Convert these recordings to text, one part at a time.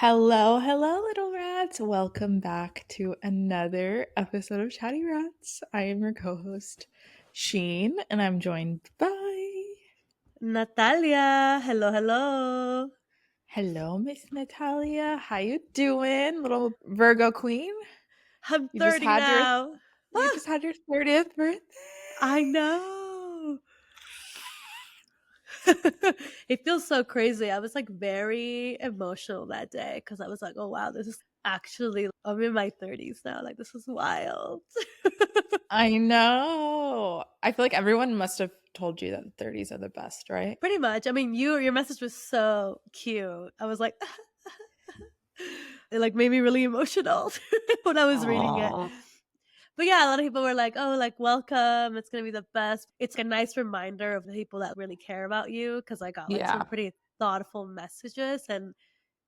Hello, little rats. Welcome back to another episode of Chatty Rats. I am your co-host, Sheen, and I'm joined by Natalia, hello, hello. hello, Miss Natalia. How you doing, little Virgo queen? I'm You just 30 had your now. you Ah, just had your 30th birthday. I know. It feels so crazy. I was like very emotional that day because I was like, oh wow, this is actually, I'm in my 30s now. Like, this is wild. I know. I feel like everyone must have told you that 30s are the best, right? Pretty much. I mean, your message was so cute. I was like, it like made me really emotional when I was reading it. Aww. But yeah, a lot of people were like, "Oh, like welcome. It's gonna be the best." It's a nice reminder of the people that really care about you because I got like some Yeah. pretty thoughtful messages, and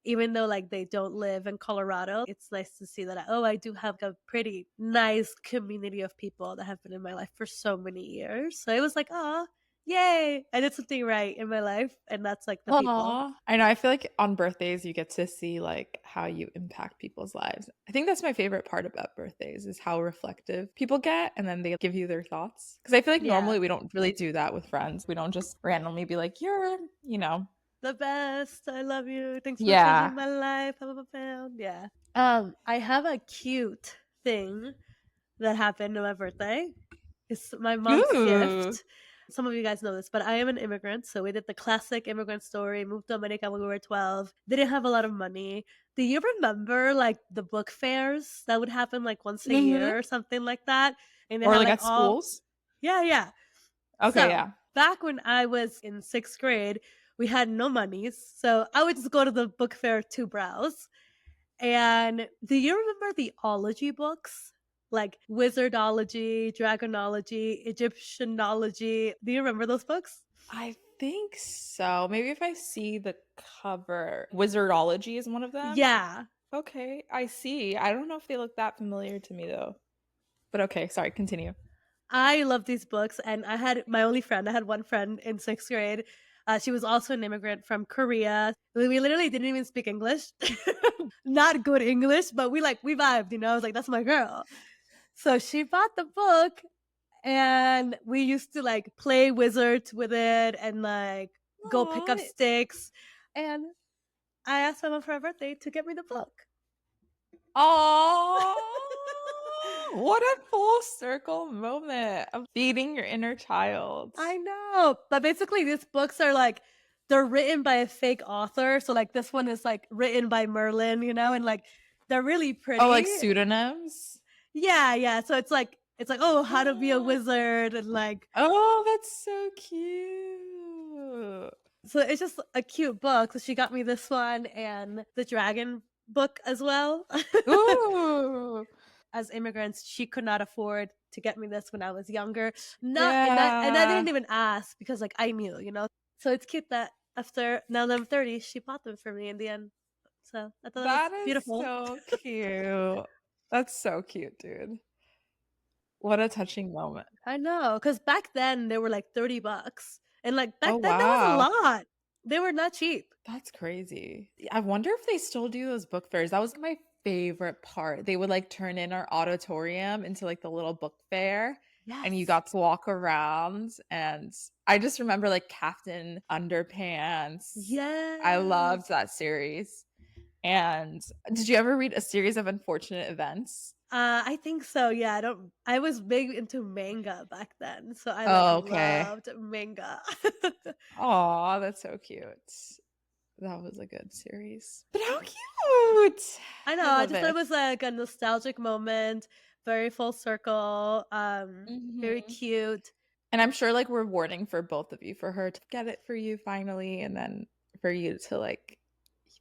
even though like they don't live in Colorado, it's nice to see that I do have a pretty nice community of people that have been in my life for so many years. So it was like, "Oh, yay! I did something right in my life," and that's like the people. Aw. I know. I feel like on birthdays you get to see like how you impact people's lives. I think that's my favorite part about birthdays is how reflective people get and then they give you their thoughts. Because I feel like Yeah, normally we don't really do that with friends. We don't just randomly be like, you're. the best. I love you. Thanks for Yeah. changing my life. Yeah. I have a cute thing that happened on my birthday. It's my mom's Ooh. gift. Some of you guys know this, but I am an immigrant. So we did the classic immigrant story, moved to America when we were 12. Didn't have a lot of money. Do you remember like the book fairs that would happen like once a Hmm. year or something like that? And they Or had like like at all, schools. yeah, yeah. Okay, So yeah. back when I was in sixth grade, we had no monies. So I would just go to the book fair to browse. And do you remember the ology books? Like Wizardology, Dragonology, Egyptianology. Do you remember those books? I think so. Maybe if I see the cover. Wizardology is one of them. Yeah. Okay, I see. I don't know if they look that familiar to me though. But okay, sorry, continue. I love these books. And I had my only friend, I had one friend in sixth grade. She was also an immigrant from Korea. We literally didn't even speak English. Not good English, but we vibed, you know? I was like, that's my girl. So she bought the book and we used to like play wizards with it and like go pick up Aw. sticks. And I asked my mom for her birthday to get me the book. Aw. What a full circle moment of feeding your inner child. I know. But basically, these books are like, they're written by a fake author. So, like, this one is like written by Merlin, you know, and like they're really Oh, like pretty. pseudonyms? Yeah, yeah. So it's like, oh, how to be a wizard and like, Oh, that's so cute. so it's just a cute book. So she got me this one and the dragon book as well. Ooh. As immigrants, she could not afford to get me this when I was younger. Not and I Yeah. didn't even ask because like I knew, you know. So it's cute that after now that I'm 30, she bought them for me in the end. So I thought that was That is beautiful. so cute. That's so cute, dude. What a touching moment. I know, because back then they were like $30, and like Oh, back then that was a wow. lot. They were not cheap. That's crazy. I wonder if they still do those book fairs. That was my favorite part. They would like turn in our auditorium into like the little book fair and you Yes. got to walk around and I just remember like Captain Underpants. I Yes. loved that series. And did you ever read A Series of Unfortunate Events? I think so. Yeah, I don't. I was big into manga back then, so I like Oh, okay. loved manga. Oh, that's so cute. That was a good series. But how cute! I know. I I love just thought it it. was like a nostalgic moment, very full circle, very Mhm. cute. And I'm sure like rewarding for both of you for her to get it for you finally and then for you to like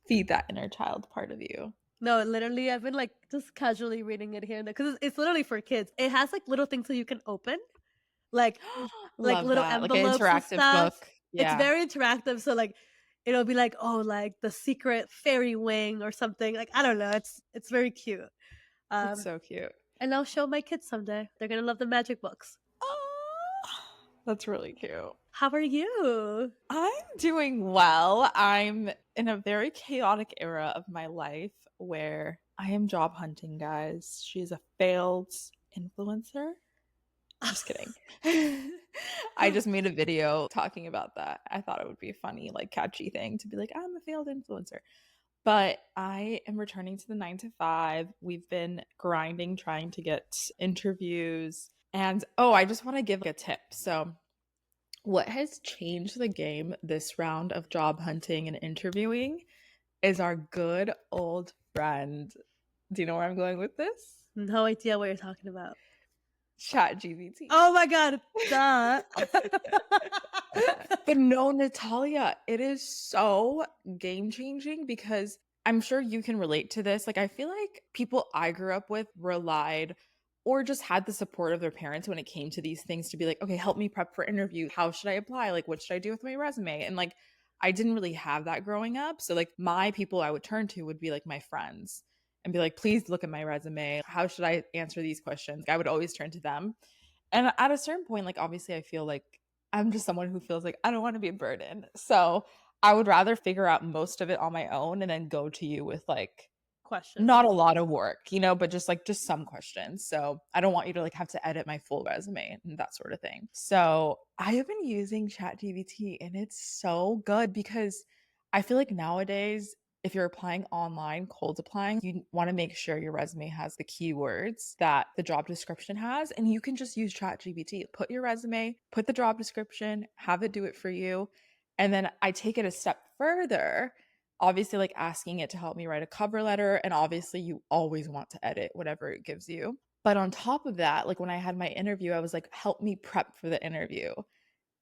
feed that inner child part of you. No, literally, I've been like just casually reading it here and there because it's literally for kids. It has like little things that you can open, like Love little that. Like an envelopes and interactive stuff. book. It's Yeah. very interactive, so like it'll be like, oh, like the secret fairy wing or something. Like I don't know. It's very cute. That's Um, so cute. and I'll show my kids someday. They're gonna love the magic books. Oh. That's really cute. How are you? I'm doing well. I'm in a very chaotic era of my life where I am job hunting, guys. She's a failed influencer. Just kidding. I just made a video talking about that. I thought it would be a funny, like, catchy thing to be like, I'm a failed influencer. But I am returning to the 9 to 5. We've been grinding, trying to get interviews. And oh, I just want to give a tip. So, what has changed the game this round of job hunting and interviewing is our good old friend. Do you know where I'm going with this? No idea what you're talking about. ChatGPT. Oh my god, duh. But no, Natalia, it is so game changing because I'm sure you can relate to this. Like, I feel like people I grew up with relied or just had the support of their parents when it came to these things to be like, okay, help me prep for interview. How should I apply? Like, what should I do with my resume? And like, I didn't really have that growing up. So, like, my people I would turn to would be like my friends and be like, please look at my resume. How should I answer these questions? I would always turn to them. And at a certain point, like, obviously, I feel like I'm just someone who feels like I don't want to be a burden. So I would rather figure out most of it on my own and then go to you with like not a Questions. lot of work, but just some questions. So I don't want you to like have to edit my full resume and that sort of thing. So I have been using ChatGPT and it's so good because I feel like nowadays, if you're applying online, cold applying, you want to make sure your resume has the keywords that the job description has. And you can just use ChatGPT. Put your resume, put the job description, have it do it for you. And then I take it a step further, obviously like asking it to help me write a cover letter, and obviously you always want to edit whatever it gives you. But on top of that, like when I had my interview, I was like, help me prep for the interview.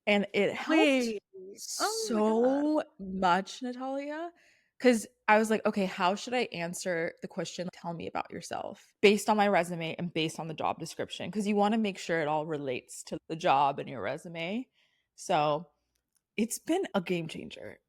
And it helped Wait. Oh my god. so much, Natalia, because I was like, okay, how should I answer the question, tell me about yourself, based on my resume and based on the job description? Because you want to make sure it all relates to the job and your resume. So it's been a game changer.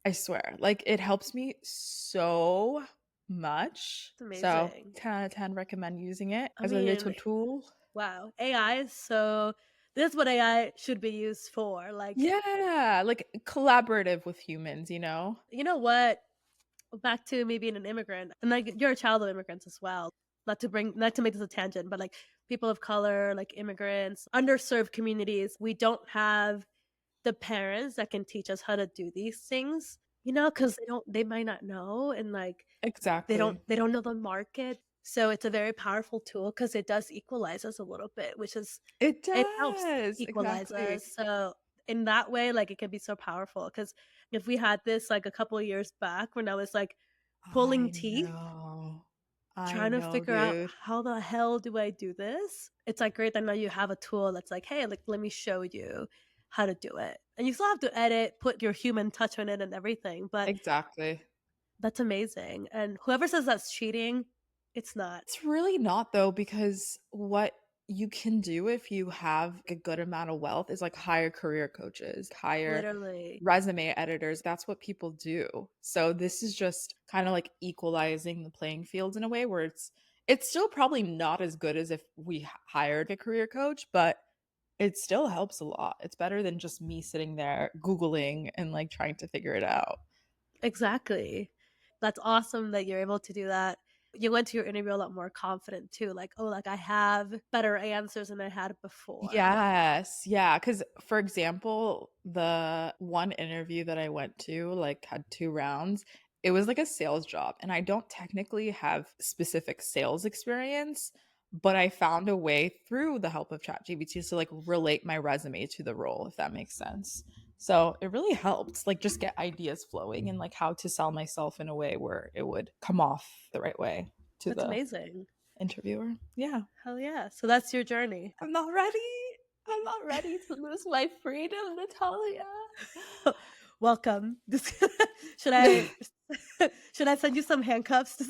I swear. Like, it helps me so much. It's So amazing. 10 out of 10 recommend using it I as a mean, little tool. wow. AI is so this is what AI should be used for. Like, Yeah, like collaborative with humans. you know what? Back to me being an immigrant, and like you're a child of immigrants as well. Not to make this a tangent, but like people of color, like immigrants, underserved communities, we don't have the parents that can teach us how to do these things, because they might not know, and like Exactly. they don't know the market. So it's a very powerful tool because it does equalize us a little bit, which is It it helps does. equalize Exactly. us. So in that way, like it can be so powerful because if we had this like a couple of years back when I was like pulling I teeth, know. I trying to know, figure out dude. how the hell do I do this? It's like great that now you have a tool that's like, hey, like let me show you how to do it. And you still have to edit, put your human touch on it and everything, but Exactly. that's amazing. And whoever says that's cheating, it's not. It's really not though, because what you can do if you have a good amount of wealth is like hire career coaches, hire Literally. resume editors. That's what people do. So this is just kind of like equalizing the playing field in a way where it's still probably not as good as if we hired a career coach, but it still helps a lot. It's better than just me sitting there googling and like trying to figure it out. Exactly. That's awesome that you're able to do that. You went to your interview a lot more confident too. Like, oh, like I have better answers than I had before. Yes. Yeah. Cause for example, the one interview that I went to, like, had 2 rounds. It was like a sales job. And I don't technically have specific sales experience, but I found a way through the help of ChatGPT to like relate my resume to the role, if that makes sense. So it really helped, like, just get ideas flowing and like how to sell myself in a way where it would come off the right way to That's the amazing. interviewer. Yeah. Hell yeah. So that's your journey. I'm not ready. I'm not ready to lose my freedom, Natalia. Welcome. Should I should I send you some handcuffs?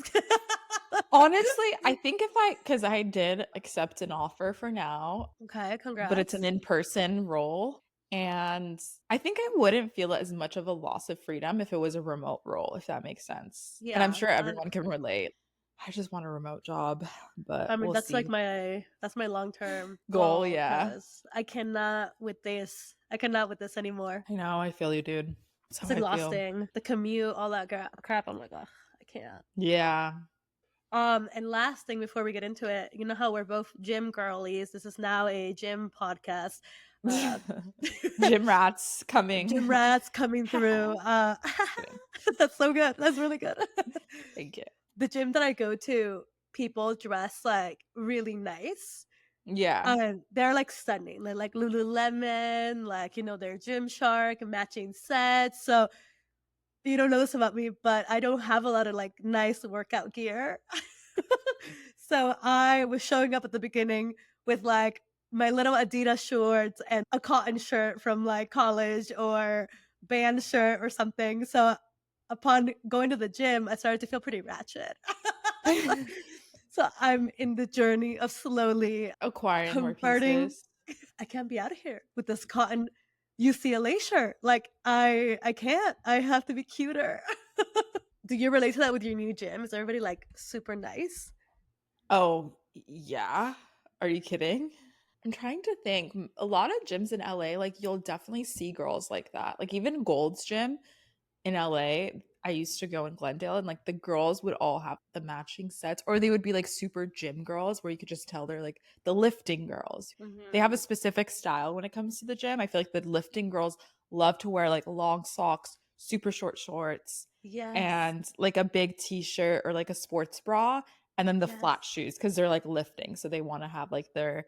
Honestly, I think because I did accept an offer for now, Okay, but it's an congrats. in-person role. And I think I wouldn't feel it as much of a loss of freedom if it was a remote role, if that makes sense. And I'm Yeah, sure everyone can relate. I just want a remote job, but I mean, we'll see. that's my long-term Goal, goal yeah. because I cannot with this. I cannot with this anymore. I know, I feel you, dude. That's It's how I feel. exhausting. The commute, all that crap. I'm like, ugh, I can't. Yeah. And last thing before we get into it, you know how we're both gym girlies. This is now a gym podcast. Uh, Gym rats gym coming. rats coming through. Just kidding. That's so good. That's really good. Thank you. The gym that I go to, people dress like really nice. Yeah. They're like stunning. They're like Lululemon, like, you know, they're Gymshark, matching sets. So you don't know this about me, but I don't have a lot of like nice workout gear. So I was showing up at the beginning with like my little Adidas shorts and a cotton shirt from like college or band shirt or something. So upon going to the gym, I started to feel pretty ratchet. So I'm in the journey of slowly Acquiring more converting. pieces. I can't be out of here with this cotton UCLA shirt. Like I can't. I have to be cuter. Do you relate to that with your new gym? Is everybody like super nice? Oh, yeah. Are you kidding? I'm trying to think. A lot of gyms in LA, like you'll definitely see girls like that. Like even Gold's Gym in LA, I used to go in Glendale and like the girls would all have the matching sets or they would be like super gym girls where you could just tell they're like the lifting girls. They have a Mhm. specific style when it comes to the gym. I feel like the lifting girls love to wear like long socks, super short shorts, Yes. and like a big t-shirt or like a sports bra and then the flat Yes. shoes because they're like lifting. So they want to have like their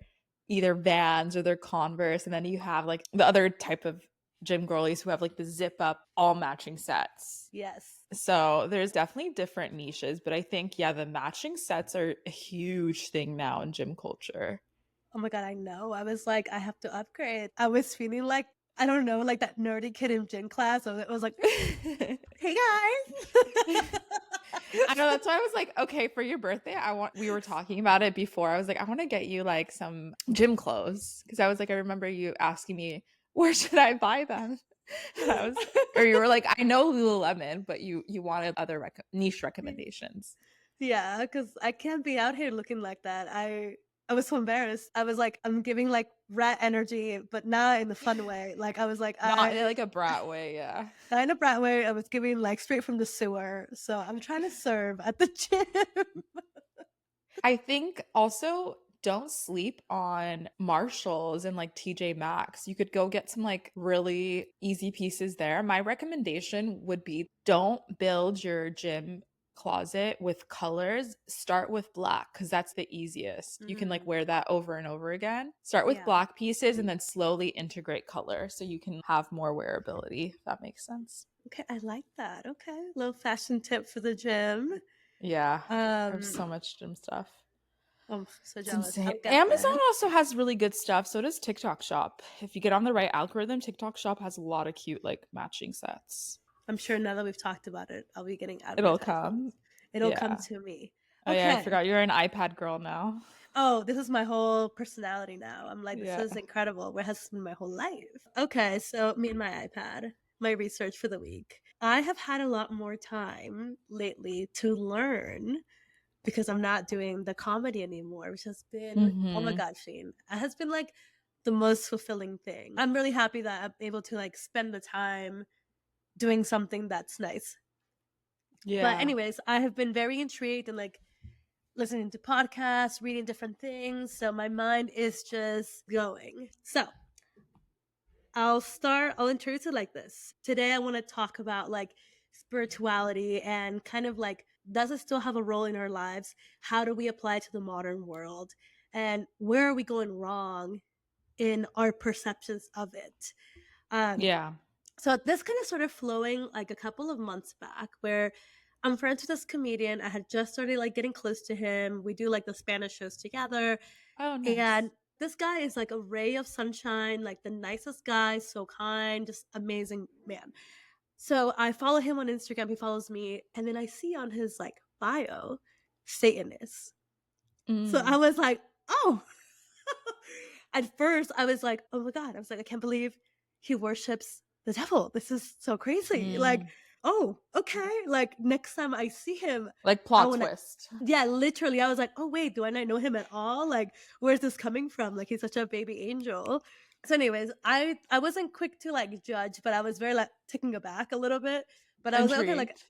either Vans or their Converse. And then you have like the other type of gym girlies who have like the zip up all matching sets. Yes. So there's definitely different niches, but I think yeah, the matching sets are a huge thing now in gym culture. Oh my god, I know. I was like, I have to upgrade. I was feeling like I don't know, like that nerdy kid in gym class. So it was like, I hey guys. know that's why I was like, okay, for your birthday, I want we were talking about it before. I was like, I want to get you like some gym clothes because I was like, I remember you asking me where should I buy them, and I was, or you were like, I know Lululemon, but you wanted other niche recommendations. Yeah, because I can't be out here looking like that. I was so embarrassed. I was like, I'm giving like rat energy, but not in the fun way. Like I was like, Not in like a brat way, yeah. not in a brat way. I was giving like straight from the sewer. So I'm trying to serve at the gym. I think also don't sleep on Marshalls and like TJ Maxx. You could go get some like really easy pieces there. My recommendation would be don't build your gym closet with colors. Start with black because that's the easiest. You can like Mhm. wear that over and over again. Start with Yeah. black pieces and then slowly integrate color so you can have more wearability, if that makes sense. Okay, I like that. Okay, little fashion tip for the gym. Yeah, I have Um, so much gym stuff. I'm so It's jealous. insane. I'll get Amazon there. also has really good stuff. So does TikTok Shop. If you get on the right algorithm, TikTok Shop has a lot of cute like matching sets. I'm sure now that we've talked about it, I'll be getting It'll advertisements. come. It'll come Yeah. to me. Oh yeah, I Okay. forgot you're an iPad girl now. Oh, this is my whole personality now. I'm like, this Yeah. is incredible. Where has been my whole life? Okay, so me and my iPad, my research for the week. I have had a lot more time lately to learn because I'm not doing the comedy anymore, which has been, oh my Hmm. God, Sheen, it has been like the most fulfilling thing. I'm really happy that I'm able to like spend the time doing something that's nice. But Yeah. anyways, I have been very intrigued and like listening to podcasts, reading different things. So my mind is just going. So I'll introduce it like this. Today I want to talk about like spirituality and kind of like, does it still have a role in our lives? How do we apply it to the modern world? And where are we going wrong in our perceptions of it? Um, Yeah. so this kind of started flowing like a couple of months back where I'm friends with this comedian. I had just started like getting close to him. We do like the Spanish shows together. Oh, nice. And this guy is like a ray of sunshine, like the nicest guy, so kind, just amazing man. So I follow him on Instagram, he follows me, and then I see on his like bio, Satanist. So I Mm. was like, oh. At first I was like, oh my God. I was like, I can't believe he worships the devil. This is so crazy. Like, Mm. oh, okay. Like next time I see him, Like I plot want to. twist. Yeah, literally, I was like, oh wait, do I not know him at all? Like, where's this coming from? Like, he's such a baby angel. So, anyways, I wasn't quick to like judge, but I was very like taken aback a little bit. But I was like, okay, like Intrigued.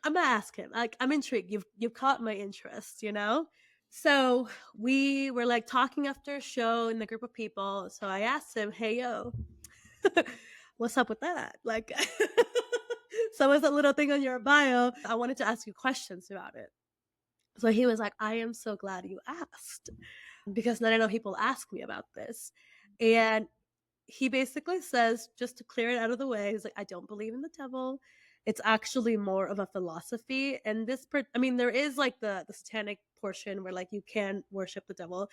I'm gonna ask him. Like, I'm intrigued. You've caught my interest, you know? So we were like talking after a show in the group of people. So I asked him, hey yo, what's up with that? Like so what's that little thing on your bio? I wanted to ask you questions about it. So he was like, I am so glad you asked because not enough people ask me about this. And he basically says, just to clear it out of the way, he's like, I don't believe in the devil. It's actually more of a philosophy. And I mean, there is like the satanic portion where like you can worship the devil,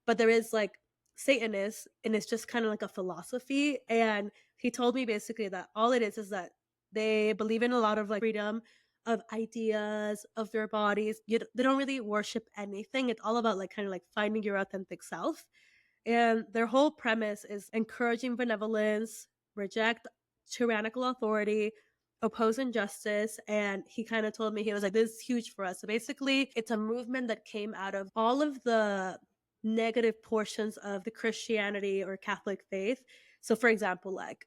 but there is like Satanists, and it's just kind of like a philosophy. And he told me basically that all it is that they believe in a lot of like freedom of ideas of their bodies. They don't really worship anything. It's all about like kind of like finding your authentic self, and their whole premise is encouraging benevolence, reject tyrannical authority, oppose injustice. And he kind of told me, he was like, this is huge for us. So basically, it's a movement that came out of all of the negative portions of the Christianity or Catholic faith. So, for example, like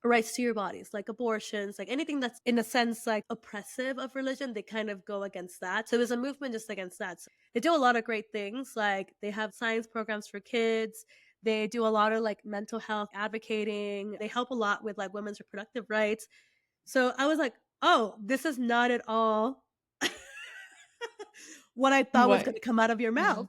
rights to your bodies, like abortions, like anything that's in a sense like oppressive of religion, they kind of go against that. So there's a movement just against that. So they do a lot of great things. Like they have science programs for kids. They do a lot of like mental health advocating. They help a lot with like women's reproductive rights. So I was like, oh, this is not at all what I thought was What? gonna come out of your Mm. mouth.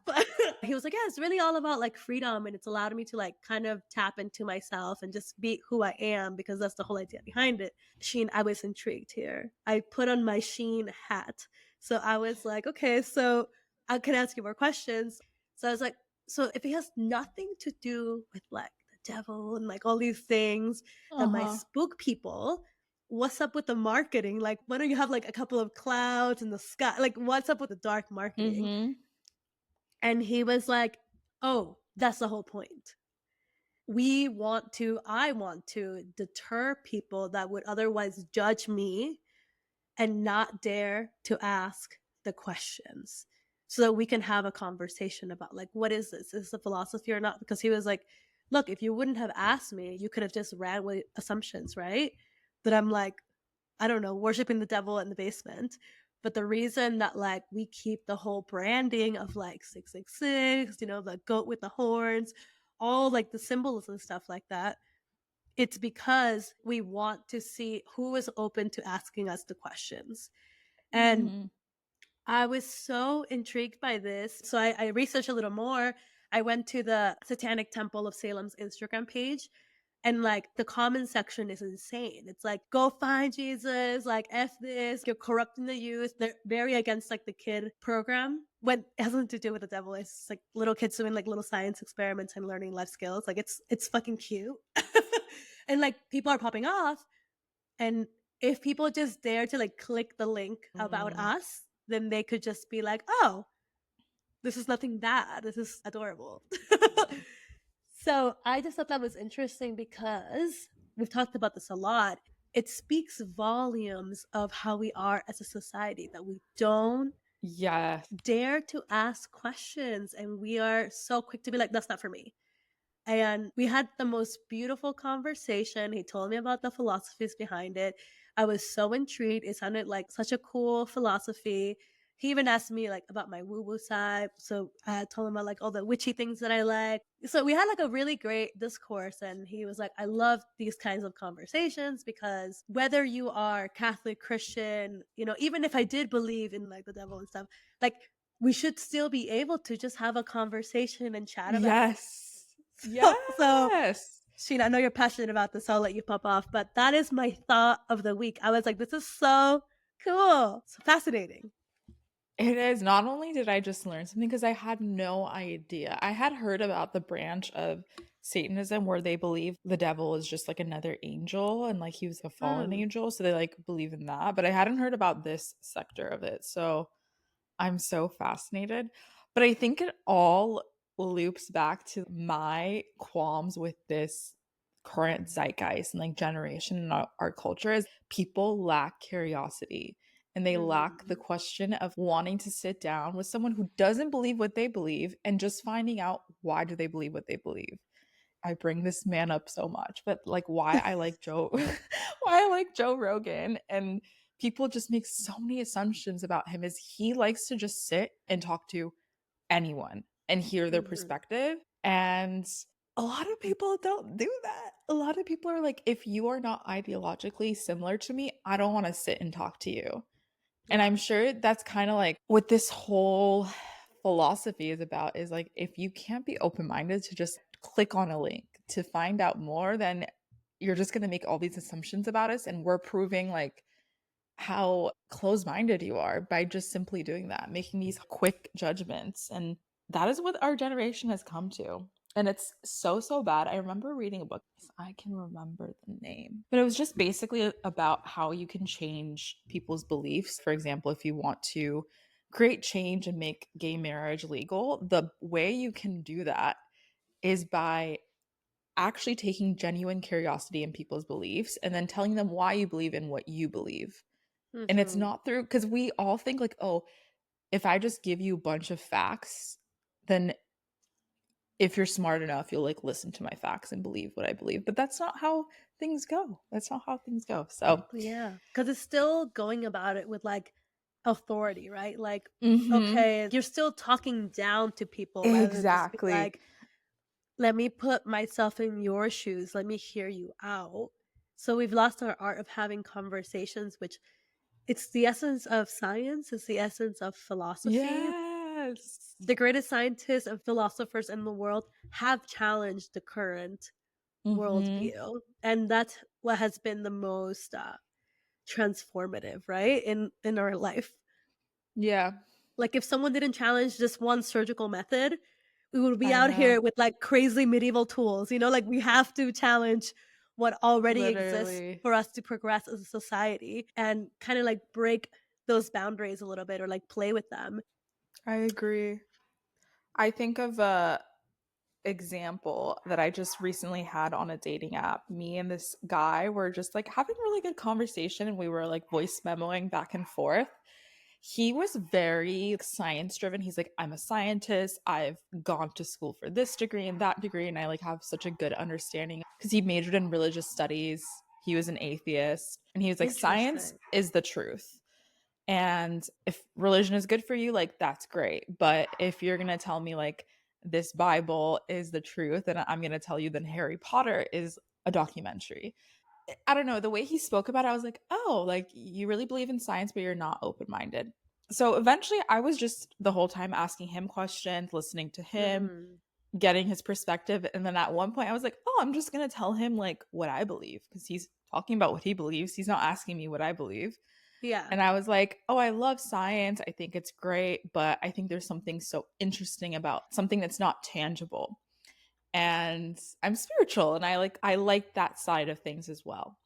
He was like, "Yeah, it's really all about like freedom, and it's allowed me to like kind of tap into myself and just be who I am because that's the whole idea behind it." Sheen, I was intrigued here. I put on my Sheen hat. So I was like, okay, so I can ask you more questions. So I was like, so if it has nothing to do with like the devil and like all these things that might Uh-huh. spook people, what's up with the marketing? Like, why don't you have like a couple of clouds in the sky? Like, what's up with the dark marketing? Mhm. And he was like, oh, that's the whole point. I want to deter people that would otherwise judge me and not dare to ask the questions so that we can have a conversation about like, what is this? Is this a philosophy or not? Because he was like, look, if you wouldn't have asked me, you could have just ran with assumptions, right? That I'm like, I don't know, worshiping the devil in the basement. But the reason that like we keep the whole branding of like 666, you know, the goat with the horns, all like the symbols and stuff like that, it's because we want to see who is open to asking us the questions. And Mhm. I was so intrigued by this. So I researched a little more. I went to the Satanic Temple of Salem's Instagram page, and like the comment section is insane. It's like, go find Jesus, like F this, you're corrupting the youth. They're very against like the kid program. When it has nothing to do with the devil, it's just, like little kids doing like little science experiments and learning life skills. Like it's fucking cute. And like people are popping off. And if people just dare to like click the link about Mm. us, then they could just be like, oh, this is nothing bad. This is adorable. So I just thought that was interesting because we've talked about this a lot. It speaks volumes of how we are as a society, that we don't Yes. dare to ask questions and we are so quick to be like, that's not for me. And we had the most beautiful conversation. He told me about the philosophies behind it. I was so intrigued. It sounded like such a cool philosophy. He even asked me like about my woo woo side. So I told him about like all the witchy things that I like. So we had like a really great discourse. And he was like, I love these kinds of conversations because whether you are Catholic, Christian, you know, even if I did believe in like the devil and stuff, like we should still be able to just have a conversation and chat about it. Yes. So, Yes. Sheen, I know you're passionate about this, so I'll let you pop off, but that is my thought of the week. I was like, this is so cool. So fascinating. It is. Not only did I just learn something because I had no idea. I had heard about the branch of Satanism where they believe the devil is just like another angel and like he was a fallen Mm. angel. So they like believe in that. But I hadn't heard about this sector of it. So I'm so fascinated. But I think it all loops back to my qualms with this current zeitgeist and like generation in our culture is people lack curiosity and they lack the Mhm. question of wanting to sit down with someone who doesn't believe what they believe and just finding out why do they believe what they believe. I bring this man up so much, but like why I like Joe why I like Joe Rogan and people just make so many assumptions about him is he likes to just sit and talk to anyone and hear their Mhm. perspective. And a lot of people don't do that. A lot of people are like, if you are not ideologically similar to me, I don't want to sit and talk to you. And Yeah. I'm sure that's kind of like what this whole philosophy is about is like, if you can't be open minded to just click on a link to find out more, then you're just going to make all these assumptions about us. And we're proving like how close-minded you are by just simply doing that, making these quick judgments. And that is what our generation has come to. And it's so, so bad. I remember reading a book, I can remember the name, but it was just basically about how you can change people's beliefs. For example, if you want to create change and make gay marriage legal, the way you can do that is by actually taking genuine curiosity in people's beliefs and then telling them why you believe in what you believe. And it's Mhm. not through because we all think like, oh, if I just give you a bunch of facts, then if you're smart enough, you'll like listen to my facts and believe what I believe. But that's not how things go. That's not how things go. So, Yeah, because it's still going about it with, like, authority, right? Like, mhm. okay, you're still talking down to people rather than just be Exactly. like, "Let me put myself in your shoes, let me hear you out." So we've lost our art of having conversations, which it's the essence of science, it's the essence of philosophy. Yes. The greatest scientists and philosophers in the world have challenged the current Mhm. worldview, and that's what has been the most, transformative, right? In our life. Yeah, Like if someone didn't challenge this one surgical method, we would be I out know. here with like crazy medieval tools, like we have to challenge what already exists Literally. for us to progress as a society and kind of like break those boundaries a little bit or like play with them. I agree. I think of a example that I just recently had on a dating app. Me and this guy were just like having really good conversation and we were like voice memoing back and forth. He was very science driven. He's like, I'm a scientist. I've gone to school for this degree and that degree. And I like have such a good understanding because he majored in religious studies. He was an atheist. And he was like, science Interesting. is the truth. And if religion is good for you, like that's great. But if you're going to tell me like this Bible is the truth, and I'm going to tell you that Harry Potter is a documentary. I don't know. The way he spoke about it, I was like, oh, like you really believe in science, but you're not open minded. So eventually I was just the whole time asking him questions, listening to him, Mhm. getting his perspective. And then at one point I was like, oh, I'm just going to tell him like what I believe because he's talking about what he believes. He's not asking me what I believe. Yeah. And I was like, oh, I love science. I think it's great, but I think there's something so interesting about something that's not tangible. And I'm spiritual and I like that side of things as well.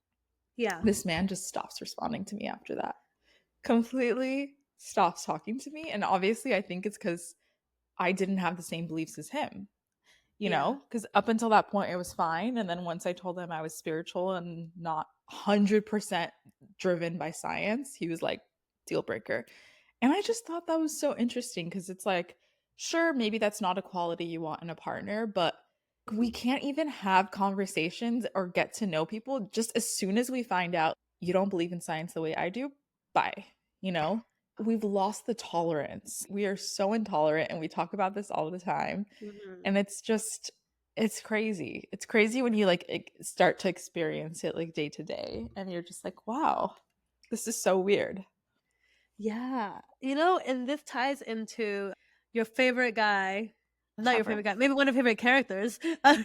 Yeah. This man just stops responding to me after that. Completely stops talking to me. And obviously I think it's cuz I didn't have the same beliefs as him, Yeah. because up until that point it was fine. And then once I told him I was spiritual and not 100% driven by science, he was like, deal breaker. And I just thought that was so interesting because it's like, sure, maybe that's not a quality you want in a partner, but we can't even have conversations or get to know people just as soon as we find out you don't believe in science the way I do. Bye. You know, we've lost the tolerance. We are so intolerant and we talk about this all the time. Mhm. And it's just, it's crazy. It's crazy when you like start to experience it like day to day and you're just like, wow, this is so weird. Yeah. And this ties into your favorite guy, not your favorite Ever. guy, maybe one of your favorite characters. Oh,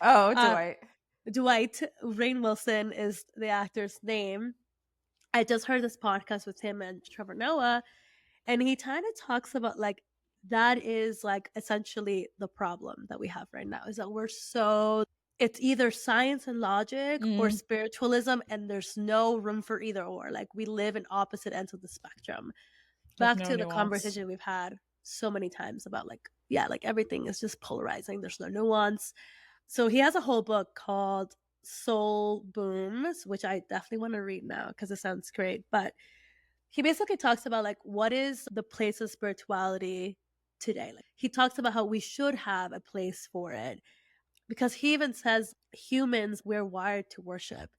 uh, Dwight. Dwight Rainn Wilson is the actor's name. I just heard this podcast with him and Trevor Noah, and he kind of talks about like that is like essentially the problem that we have right now is that it's either science and logic or Mm, spiritualism, and there's no room for either or. Like we live in opposite ends of the spectrum. like Back no to the nuance. conversation we've had so many times about like, yeah, like everything is just polarizing. There's no nuance. So he has a whole book called Soul Booms, which I definitely want to read now because it sounds great. But he basically talks about like what is the place of spirituality today. Like he talks about how we should have a place for it because he even says humans we're wired to worship.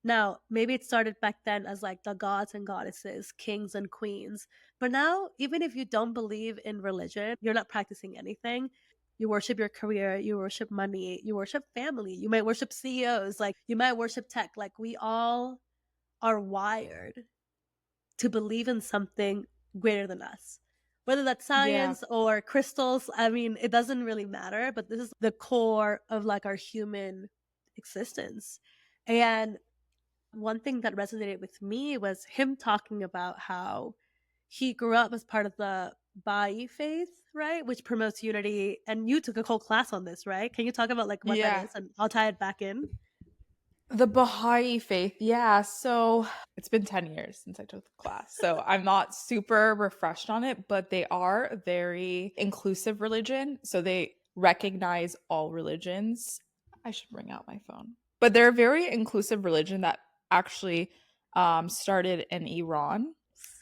Now, maybe it started back then as like the gods and goddesses, kings and queens. But now, even if you don't believe in religion, you're not practicing anything. You worship your career, you worship money, you worship family, you might worship CEOs, like you might worship tech. Like we all are wired to believe in something greater than us. Whether that's Yeah. science or crystals, I mean, it doesn't really matter, but this is the core of like our human existence. And one thing that resonated with me was him talking about how he grew up as part of the Baha'i faith, right? Which promotes unity. And you took a whole class on this, right? Can you talk about like what that Yeah. is? And I'll tie it back in. The Baha'i faith, yeah. So it's been 10 years since I took the class. So I'm not super refreshed on it, but they are a very inclusive religion. So they recognize all religions. I should bring out my phone. But they're a very inclusive religion that actually started in Iran,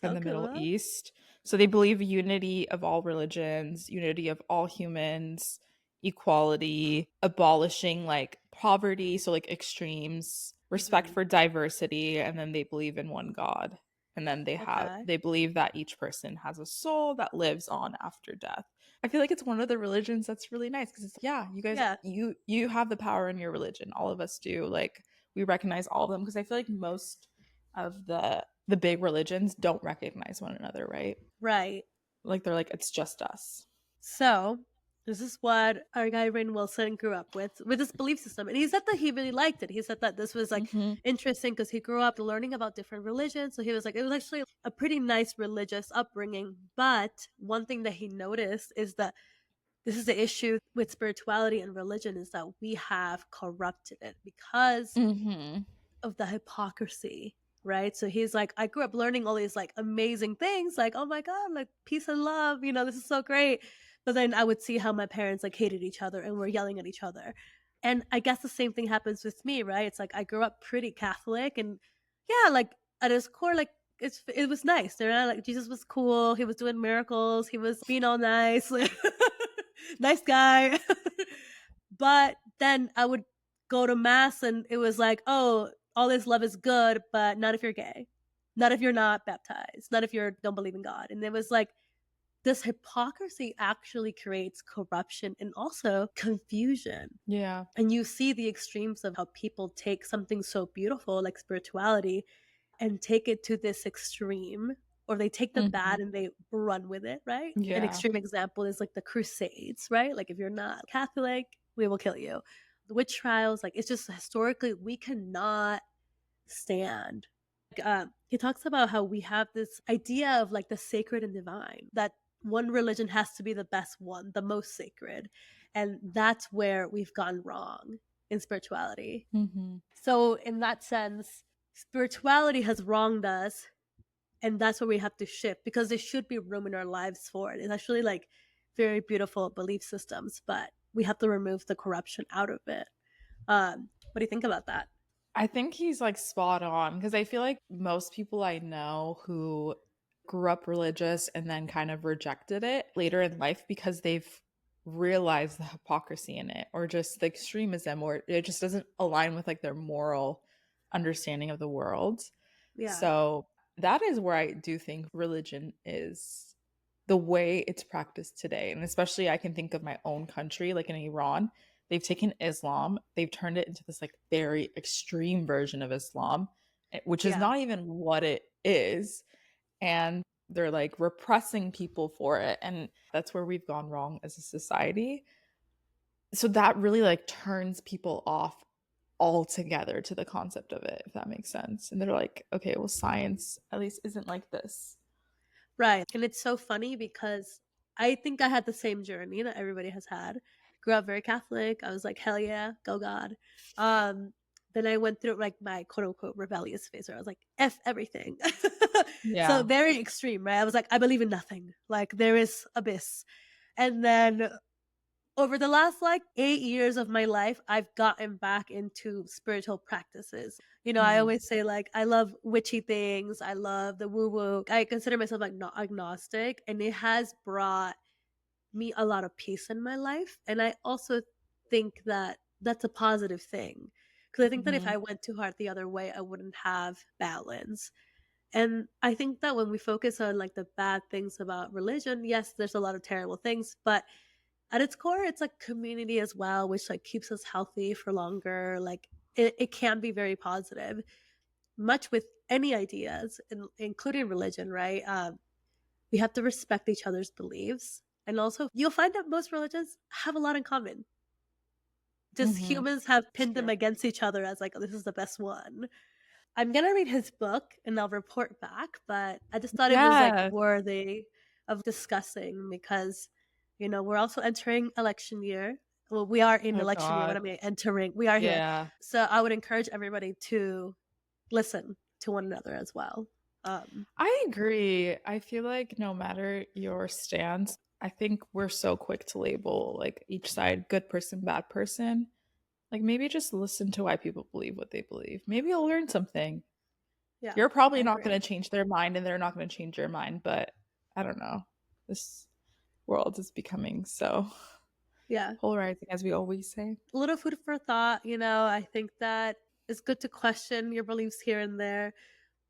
in So the Middle cool. East. So they believe unity of all religions, unity of all humans, equality, abolishing like poverty, so like extremes, respect Hmm. for diversity, and then they believe in one God. And then Okay. they believe that each person has a soul that lives on after death. I feel like it's one of the religions that's really nice because it's yeah, you guys Yeah. you have the power in your religion. All of us do. Like we recognize all of them because I feel like most of the big religions don't recognize one another, right? Right. Like they're like it's just us. So this is what our guy Rain Wilson grew up with this belief system. And he said that he really liked it. He said that this was like Mhm. interesting because he grew up learning about different religions. So he was like, it was actually a pretty nice religious upbringing. But one thing that he noticed is that this is the issue with spirituality and religion is that we have corrupted it because Mhm. of the hypocrisy, right? So he's like, I grew up learning all these like amazing things, like, oh my God, like peace and love, this is so great. But then I would see how my parents like hated each other and were yelling at each other. And I guess the same thing happens with me, right? It's like I grew up pretty Catholic and yeah, like at his core, like it was nice. Like Jesus was cool. He was doing miracles. He was being all nice, nice guy. But then I would go to mass and it was like, oh, all this love is good, but not if you're gay, not if you're not baptized, not if you don't believe in God. And it was like this hypocrisy actually creates corruption and also confusion. Yeah. And you see the extremes of how people take something so beautiful like spirituality and take it to this extreme, or they take the Mhm. bad and they run with it, right? An Yeah. extreme example is like the Crusades, right? Like if you're not Catholic, we will kill you. The witch trials, like it's just historically we cannot stand. He talks about how we have this idea of like the sacred and divine, that one religion has to be the best one, the most sacred. And that's where we've gone wrong in spirituality. Mhm. So, in that sense, spirituality has wronged us, and that's where we have to shift because there should be room in our lives for it. It's actually like very beautiful belief systems, but we have to remove the corruption out of it. What do you think about that? I think he's like spot on because I feel like most people I know who grew up religious and then kind of rejected it later in life because they've realized the hypocrisy in it or just the extremism or it just doesn't align with like their moral understanding of the world. Yeah. So that is where I do think religion is the way it's practiced today. And especially I can think of my own country, like in Iran, they've taken Islam, they've turned it into this like very extreme version of Islam, which is Yeah. not even what it is. And they're like repressing people for it. And that's where we've gone wrong as a society. So that really like turns people off altogether to the concept of it, if that makes sense. And they're like, okay, well, science at least isn't like this. Right. And it's so funny because I think I had the same journey that everybody has had. Grew up very Catholic. I was like, hell yeah, go God. Um, then I went through like my quote unquote rebellious phase where I was like, F everything. So Yeah. very extreme, right? I was like, I believe in nothing. Like there is abyss. And then Over the last like 8 years of my life, I've gotten back into spiritual practices. I Mm, always say like I love witchy things. I love the woo woo. I consider myself like not agnostic, and it has brought me a lot of peace in my life. And I also think that that's a positive thing because I think that if mhm, I went too hard the other way, I wouldn't have balance. And I think that when we focus on like the bad things about religion, yes, there's a lot of terrible things, but at its core, it's like community as well, which like keeps us healthy for longer. Like it can be very positive, much with any ideas, including religion, right? We have to respect each other's beliefs. And also, you'll find that most religions have a lot in common. Just mhm. humans have It's pinned them true. against each other as like, oh, this is the best one. I'm gonna read his book and I'll report back, but I just thought it was like Yes. worthy of discussing because, we're also entering election year. Well, we are in Oh election year. What god. I mean, entering, we are here. Yeah. So I would encourage everybody to listen to one another as well. Um, I agree. I feel like no matter your stance, I think we're so quick to label like each side good person, bad person. Like maybe just listen to why people believe what they believe. Maybe you'll learn something. yeah, You're probably I not going agree. to change their mind and they're not going to change your mind, but I don't know. This world is becoming so Yeah. polarizing, as we always say. A little food for thought. I think that it's good to question your beliefs here and there.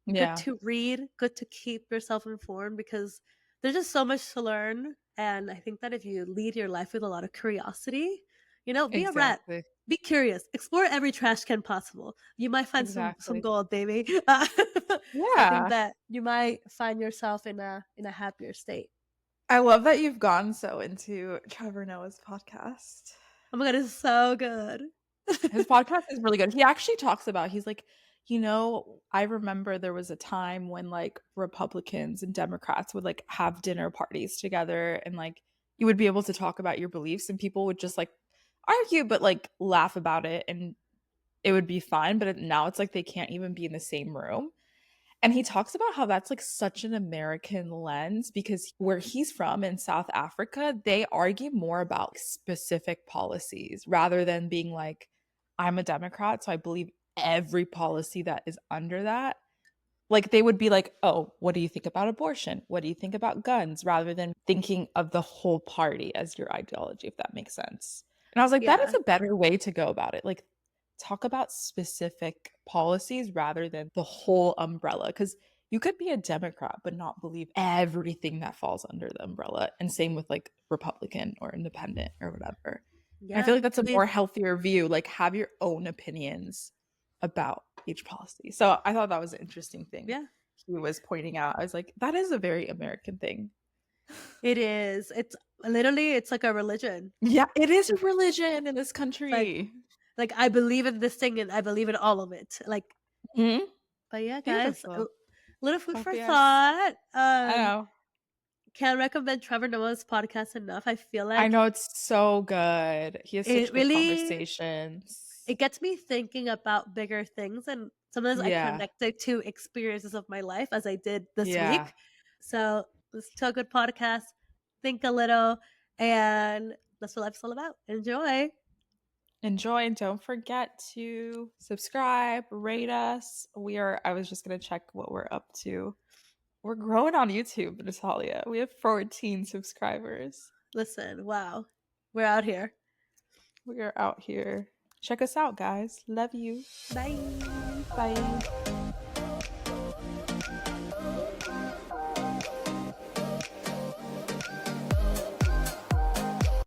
Good Yeah, to read, good to keep yourself informed because there's just so much to learn. And I think that if you lead your life with a lot of curiosity, be a rat, exactly. be curious, explore every trash can possible. You might find some Exactly. gold, baby. I think Yeah. that you might find yourself in a happier state. I love that you've gone so into Trevor Noah's podcast. Oh my god, it's so good. His podcast is really good. He actually talks about he's like, I remember there was a time when like Republicans and Democrats would like have dinner parties together and like you would be able to talk about your beliefs and people would just like argue but like laugh about it and it would be fine, but now it's like they can't even be in the same room. And he talks about how that's like such an American lens because where he's from in South Africa, they argue more about specific policies rather than being like, I'm a Democrat, so I believe every policy that is under that. Like they would be like, oh, what do you think about abortion? What do you think about guns? Rather than thinking of the whole party as your ideology, if that makes sense. And I was like, that is Yeah, a better way to go about it. Like, talk about specific policies rather than the whole umbrella. Because you could be a Democrat, but not believe everything that falls under the umbrella. And same with like Republican or independent or whatever. And I feel yeah. like that's I a mean, more healthier view. Like, have your own opinions about each policy. So I thought that was an interesting thing yeah, he was pointing out. I was like, that is a very American thing. it is. It's like a religion. Yeah, it is a It's religion in this like country. I believe in this thing and I believe in all of it. Mhm. But yeah, guys, a Beautiful. little food for Hope you guys, thought. I know. Can't recommend Trevor Noah's podcast enough. I feel I like know it's so good. He has it such good really conversations. it gets me thinking about bigger things, and sometimes I Yeah. connect it to experiences of my life as I did this Yeah. week. So listen to a good podcast, think a little, and that's what life's all about. Enjoy. Enjoy and don't forget to subscribe, rate us. I was just going to check what we're up to. We're growing on YouTube, Natalia. We have 14 subscribers. Listen, wow, we're out here. We are out here. Check us out, guys. Love you. Bye. Bye.